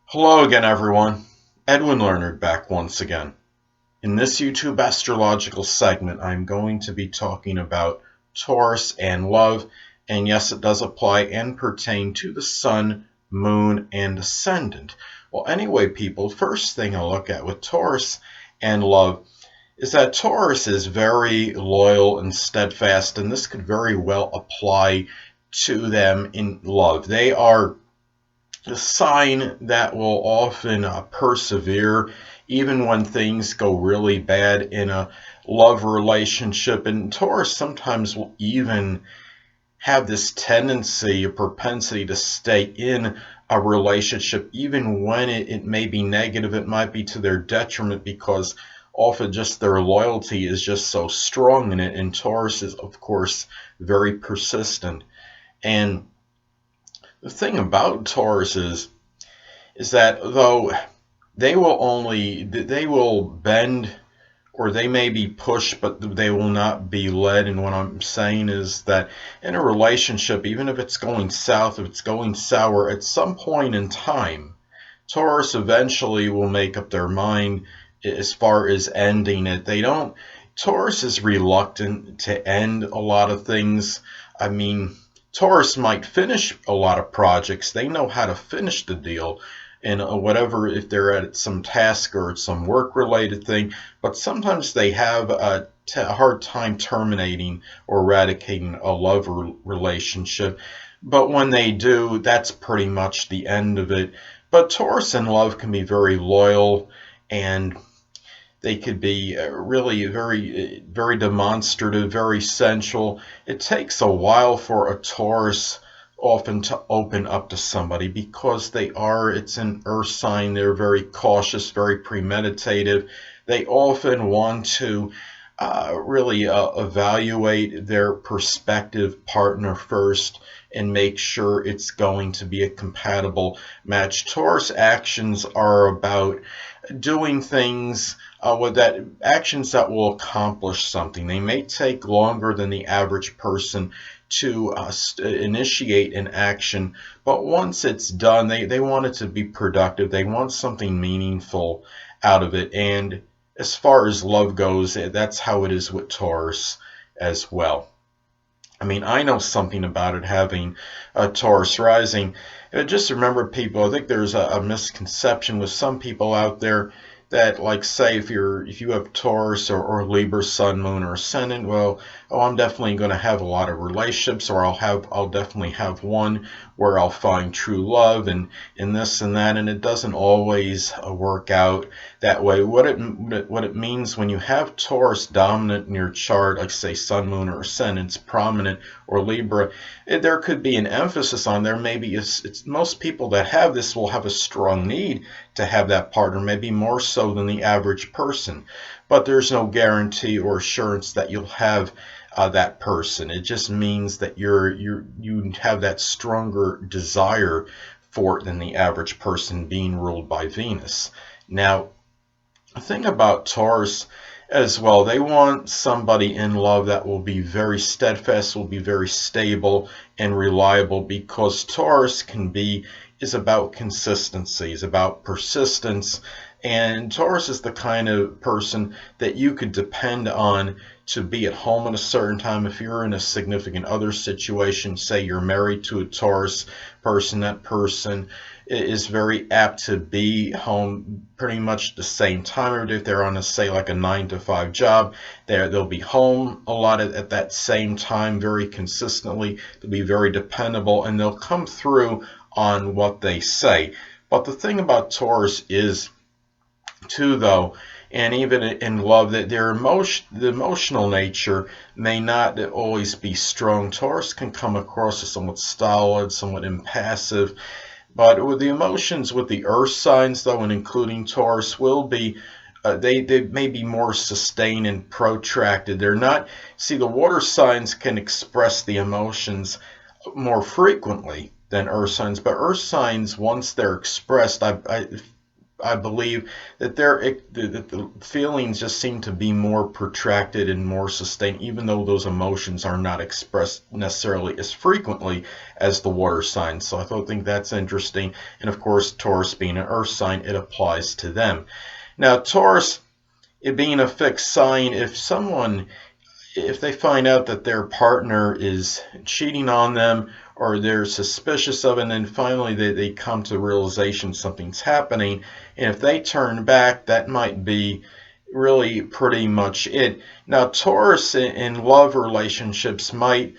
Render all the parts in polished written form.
Hello again, everyone. Edwin Learnard back once again. In this YouTube astrological segment, I'm going to be talking about Taurus and love, and yes, it does apply and pertain to the Sun, Moon, and Ascendant. Well, anyway, people, first thing I'll look at with Taurus and love is that Taurus is very loyal and steadfast, and this could very well apply to them in love. They are a sign that will often persevere even when things go really bad in a love relationship. And Taurus sometimes will even have this tendency, a propensity to stay in a relationship, even when it may be negative, it might be to their detriment because often just their loyalty is just so strong in it. And Taurus is, of course, very persistent. And the thing about Taurus is that though they will bend or they may be pushed, but they will not be led. And what I'm saying is that in a relationship, even if it's going south, if it's going sour, at some point in time, Taurus eventually will make up their mind as far as ending it. They don't, Taurus is reluctant to end a lot of things. I mean, Taurus might finish a lot of projects. They know how to finish the deal and whatever, if they're at some task or some work related thing, but sometimes they have a hard time terminating or eradicating a love relationship. But when they do, that's pretty much the end of it. But Taurus in love can be very loyal, and they could be really very demonstrative, very sensual. It takes a while for a Taurus often to open up to somebody because it's an earth sign. They're very cautious, very premeditative. They often want to really evaluate their prospective partner first and make sure it's going to be a compatible match. Taurus actions are about doing things with that actions that will accomplish something. They may take longer than the average person to initiate an action, but once it's done, they want it to be productive. They want something meaningful out of it. And as far as love goes, that's how it is with Taurus as well. I mean, I know something about it having a Taurus rising. Just remember, people, I think there's a misconception with some people out there that, like, say if you have Taurus or Libra Sun, Moon, or Ascendant, well, oh, I'm definitely going to have a lot of relationships, or I'll definitely have one where I'll find true love and this and that, and it doesn't always work out that way. What it means when you have Taurus dominant in your chart, like say Sun, Moon, or Ascendant's prominent, or Libra, there could be an emphasis on there. Maybe it's most people that have this will have a strong need to have that partner, maybe more so than the average person. But there's no guarantee or assurance that you'll have that person. It just means that you have that stronger desire for it than the average person being ruled by Venus. Now, the thing about Taurus as well, they want somebody in love that will be very steadfast, will be very stable and reliable, because Taurus is about consistency, is about persistence, and Taurus is the kind of person that you could depend on to be at home at a certain time. If you're in a significant other situation, say you're married to a Taurus person, that person is very apt to be home pretty much the same time every day. If they're on say like a 9 to 5 job, they'll be home a lot at that same time very consistently. They'll be very dependable, and they'll come through on what they say. But the thing about Taurus is too, though, and even in love, that the emotional nature may not always be strong. Taurus can come across as somewhat stolid, somewhat impassive, but with the emotions with the earth signs, though, and including Taurus, will be they may be more sustained and protracted. They're not, see, the water signs can express the emotions more frequently than earth signs, but earth signs, once they're expressed, I believe that the feelings just seem to be more protracted and more sustained, even though those emotions are not expressed necessarily as frequently as the water signs. So I think that's interesting. And of course, Taurus being an earth sign, it applies to them. Now, Taurus, it being a fixed sign, if they find out that their partner is cheating on them or they're suspicious of it, and then finally they come to the realization something's happening, and if they turn back, that might be really pretty much it. Now, Taurus in love relationships might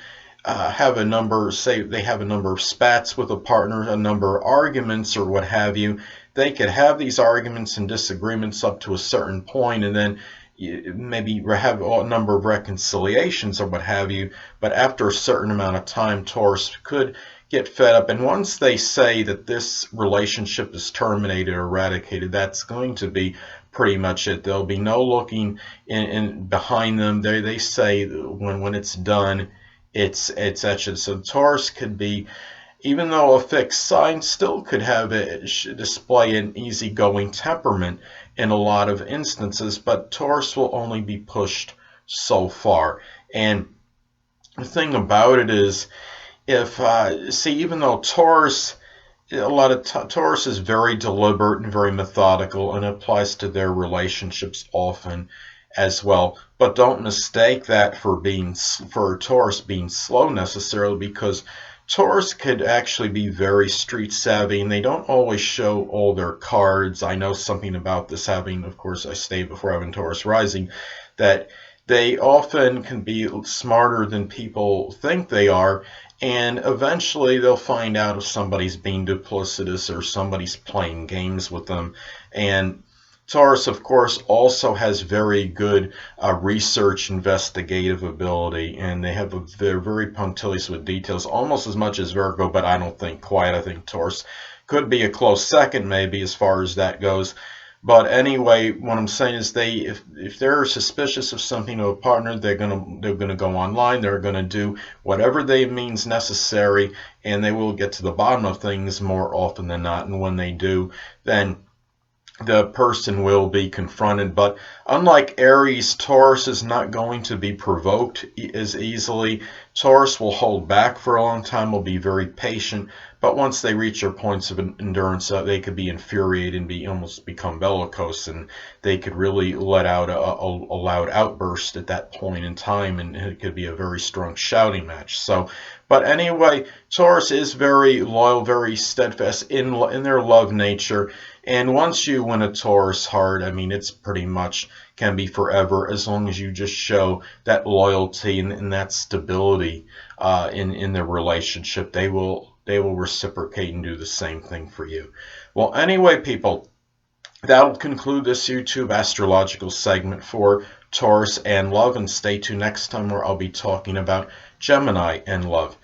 have a number, say they have a number of spats with a partner, a number of arguments or what have you. They could have these arguments and disagreements up to a certain point, and then maybe have a number of reconciliations or what have you. But after a certain amount of time, Taurus could get fed up. And once they say that this relationship is terminated or eradicated, that's going to be pretty much it. There'll be no looking in behind them. They say when it's done, it's etched. So Taurus could be, even though a fixed sign, still could have display an easygoing temperament in a lot of instances, but Taurus will only be pushed so far. And the thing about it is, even though Taurus, Taurus is very deliberate and very methodical, and it applies to their relationships often as well. But don't mistake that for Taurus being slow necessarily, because Taurus could actually be very street savvy, and they don't always show all their cards. I know something about this, having, of course, I stated before having Taurus rising, that they often can be smarter than people think they are, and eventually they'll find out if somebody's being duplicitous or somebody's playing games with them. And Taurus, of course, also has very good research investigative ability, and they're very punctilious with details, almost as much as Virgo, but I don't think quite. I think Taurus could be a close second, maybe, as far as that goes. But anyway, what I'm saying is if they're suspicious of something of a partner, they're gonna go online. They're gonna do whatever they means necessary, and they will get to the bottom of things more often than not. And when they do, then the person will be confronted. But unlike Aries, Taurus is not going to be provoked as easily. Taurus will hold back for a long time, will be very patient, but once they reach their points of endurance, they could be infuriated and almost become bellicose, and they could really let out a loud outburst at that point in time, and it could be a very strong shouting match. So, but anyway, Taurus is very loyal, very steadfast in their love nature. And once you win a Taurus heart, I mean, it's pretty much can be forever, as long as you just show that loyalty and that stability in the relationship. They will reciprocate and do the same thing for you. Well, anyway, people, that'll conclude this YouTube astrological segment for Taurus and love. And stay tuned next time, where I'll be talking about Gemini and love.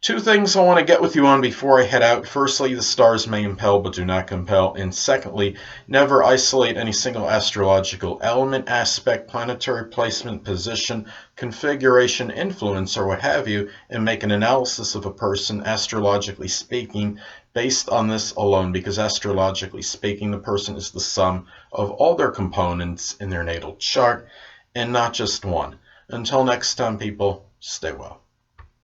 Two things I want to get with you on before I head out. Firstly, the stars may impel but do not compel. And secondly, never isolate any single astrological element, aspect, planetary placement, position, configuration, influence, or what have you, and make an analysis of a person, astrologically speaking, based on this alone, because astrologically speaking, the person is the sum of all their components in their natal chart, and not just one. Until next time, people, stay well.